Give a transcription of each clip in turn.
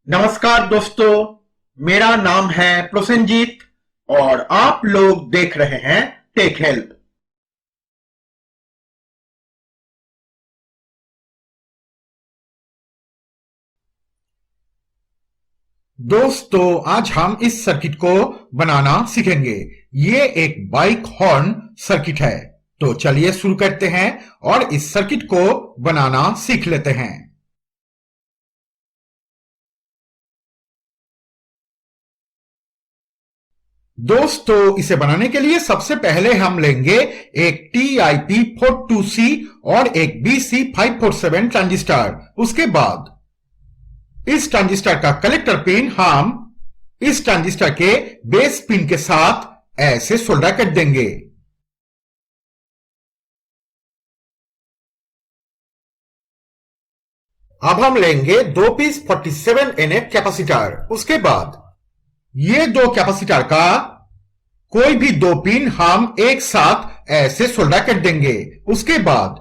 नमस्कार दोस्तों, मेरा नाम है प्रोसेनजीत और आप लोग देख रहे हैं टेक हेल्प। दोस्तों, आज हम इस सर्किट को बनाना सीखेंगे। ये एक बाइक हॉर्न सर्किट है। तो चलिए शुरू करते हैं और इस सर्किट को बनाना सीख लेते हैं। दोस्तों, इसे बनाने के लिए सबसे पहले हम लेंगे एक TIP42C और एक BC547 ट्रांजिस्टर। उसके बाद इस ट्रांजिस्टर का कलेक्टर पिन हम इस ट्रांजिस्टर के बेस पिन के साथ ऐसे सोल्डर कर देंगे। अब हम लेंगे 2 पीस 47 NF कैपेसिटर। उसके बाद ये दो कैपेसिटर का कोई भी दो पिन हम एक साथ ऐसे सोल्डर कर देंगे। उसके बाद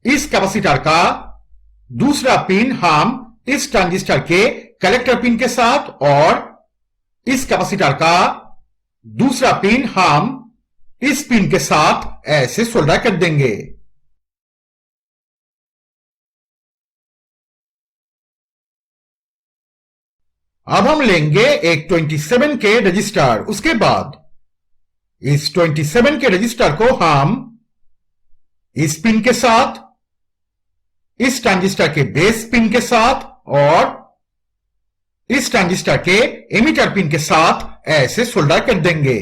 इस कैपेसिटर का दूसरा पिन हम इस ट्रांजिस्टर के कलेक्टर पिन के साथ और इस कैपेसिटर का दूसरा पिन हम इस पिन के साथ ऐसे सोल्डर कर देंगे। अब हम लेंगे एक 27 के रजिस्टर। उसके बाद इस 27 के रजिस्टर को हम इस पिन के साथ, इस ट्रांजिस्टर के बेस पिन के साथ और इस ट्रांजिस्टर के एमिटर पिन के साथ ऐसे सोल्डर कर देंगे।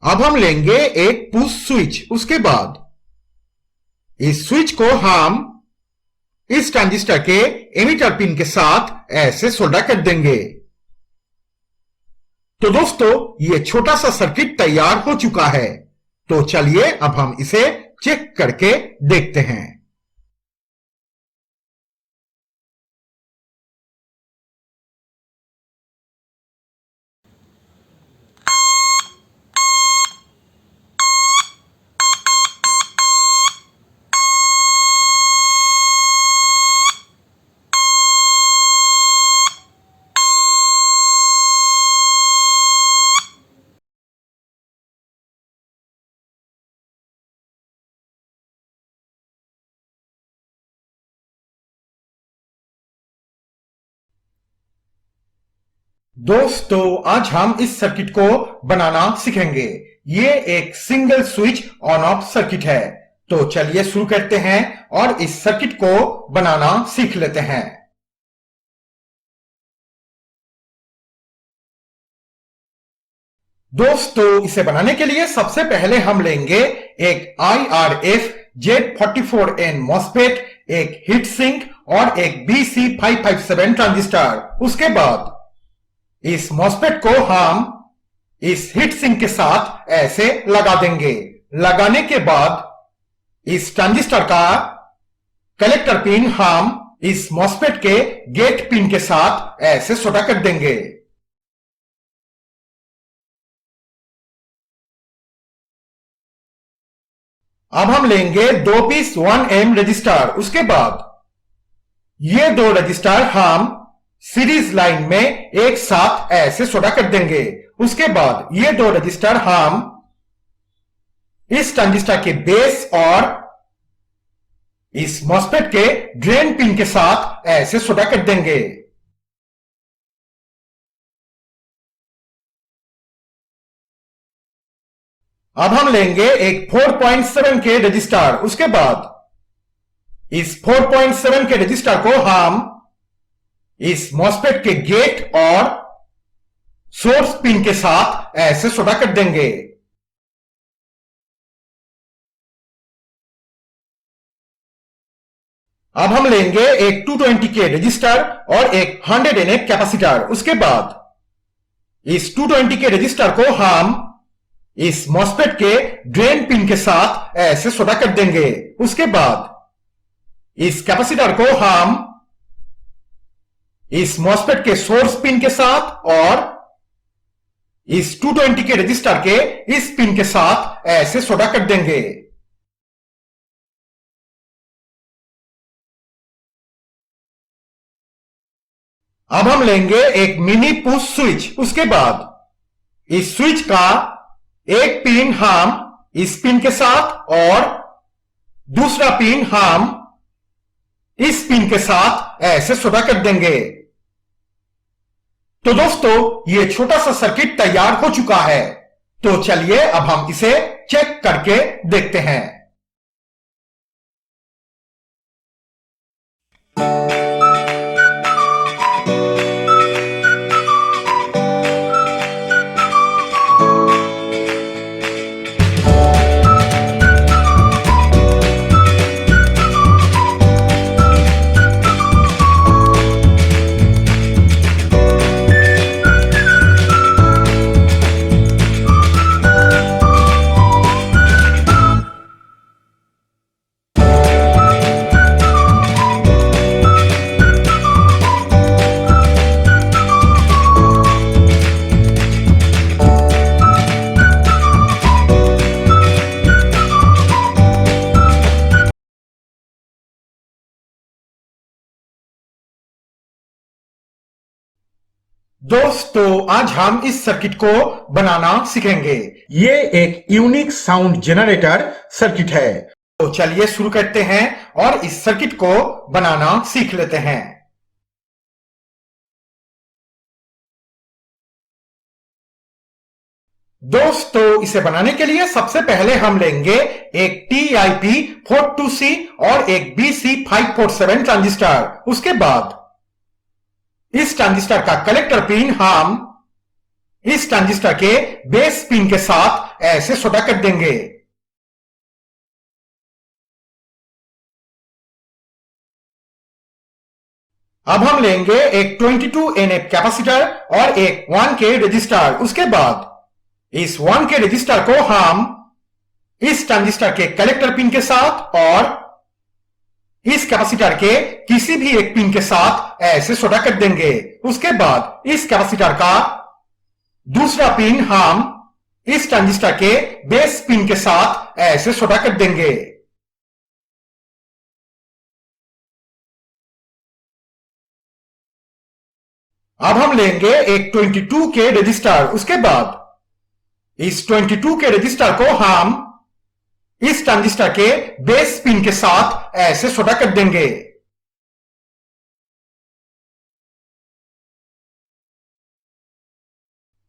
अब हम लेंगे एक पुश स्विच। उसके बाद इस स्विच को हम इस ट्रांजिस्टर के एमिटर पिन के साथ ऐसे सोल्डर कर देंगे। तो दोस्तों, ये छोटा सा सर्किट तैयार हो चुका है। तो चलिए अब हम इसे चेक करके देखते हैं। दोस्तों, आज हम इस सर्किट को बनाना सीखेंगे। ये एक single switch on off circuit है। तो चलिए शुरू करते हैं और इस सर्किट को बनाना सीख लेते हैं। दोस्तों, इसे बनाने के लिए सबसे पहले हम लेंगे एक IRF Z44N MOSFET, एक हीट सिंक और एक BC557 ट्रांजिस्टर। उसके बाद इस मॉसफेट को हम इस हीट सिंक के साथ ऐसे लगा देंगे। लगाने के बाद इस ट्रांजिस्टर का कलेक्टर पिन हम इस मॉसफेट के गेट पिन के साथ ऐसे सोल्डर कर देंगे। अब हम लेंगे 2 पीस 1M रजिस्टर। उसके बाद ये दो रजिस्टर हम सीरीज लाइन में एक साथ ऐसे सोल्डर कर देंगे। उसके बाद ये दो रजिस्टर हम इस ट्रांजिस्टर के बेस और इस मॉसफेट के ड्रेन पिन के साथ ऐसे सोल्डर कर देंगे। अब हम लेंगे एक 4.7 के रजिस्टर। उसके बाद इस 4.7 के रजिस्टर को हम इस मॉसफेट के गेट और सोर्स पिन के साथ ऐसे सोल्डर कर देंगे। अब हम लेंगे एक 220 के रजिस्टर और एक 100 NF कैपेसिटर। उसके बाद इस 220 के रजिस्टर को हम इस मॉसफेट के ड्रेन पिन के साथ ऐसे सोल्डर कर देंगे। उसके बाद इस कैपेसिटर को हम इस मॉसफेट के सोर्स पिन के साथ और इस 220 के रजिस्टर के इस पिन के साथ ऐसे सोल्डर कर देंगे। अब हम लेंगे एक मिनी पुश स्विच। उसके बाद इस स्विच का एक पिन हम इस पिन के साथ और दूसरा पिन हम इस पिन के साथ ऐसे सोल्डर कर देंगे। तो दोस्तों, ये छोटा सा सर्किट तैयार हो चुका है। तो चलिए अब हम इसे चेक करके देखते हैं। दोस्तों, आज हम इस सर्किट को बनाना सीखेंगे। ये एक यूनिक साउंड जनरेटर सर्किट है। तो चलिए शुरू करते हैं और इस सर्किट को बनाना सीख लेते हैं। दोस्तों, इसे बनाने के लिए सबसे पहले हम लेंगे एक TIP42C और एक BC547 ट्रांजिस्टर। उसके बाद इस ट्रांजिस्टर का कलेक्टर पिन हम इस ट्रांजिस्टर के बेस पिन के साथ ऐसे सोल्डर कर देंगे। अब हम लेंगे एक 22 NF कैपेसिटर और एक 1K रजिस्टर। उसके बाद इस 1K रजिस्टर को हम इस ट्रांजिस्टर के कलेक्टर पिन के साथ और इस कैपेसिटर के किसी भी एक पिन के साथ ऐसे सोल्डर कर देंगे। उसके बाद इस कैपेसिटर का दूसरा पिन हम इस ट्रांजिस्टर के बेस पिन के साथ ऐसे सोल्डर कर देंगे। अब हम लेंगे एक 22K रजिस्टर। उसके बाद इस 22K रजिस्टर को हम इस ट्रांजिस्टर के बेस पिन के साथ ऐसे सोल्डर कर देंगे।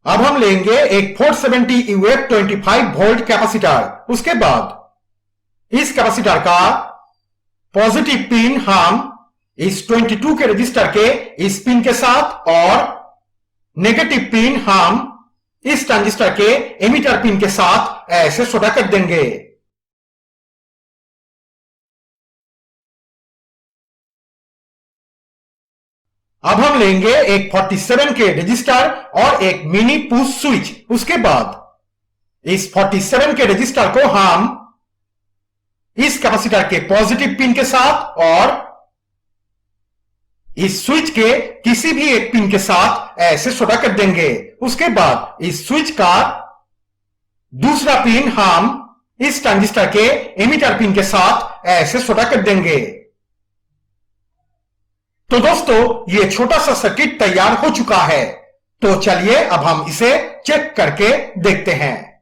अब हम लेंगे एक 470 UF 25 वोल्ट कैपेसिटर। उसके बाद इस कैपेसिटर का पॉजिटिव पिन हम इस 22 के रजिस्टर के इस पिन के साथ और नेगेटिव पिन हम इस ट्रांजिस्टर के एमिटर पिन के साथ ऐसे सोल्डर कर देंगे। अब हम लेंगे एक 47K रजिस्टर और एक मिनी पुश स्विच। उसके बाद इस 47K रजिस्टर को हम इस कैपेसिटर के पॉजिटिव पिन के साथ और इस स्विच के किसी भी एक पिन के साथ ऐसे सोल्डर कर देंगे। उसके बाद इस स्विच का दूसरा पिन हम इस ट्रांजिस्टर के एमिटर पिन के साथ ऐसे सोल्डर कर देंगे। तो दोस्तों, ये छोटा सा सर्किट तैयार हो चुका है। तो चलिए अब हम इसे चेक करके देखते हैं।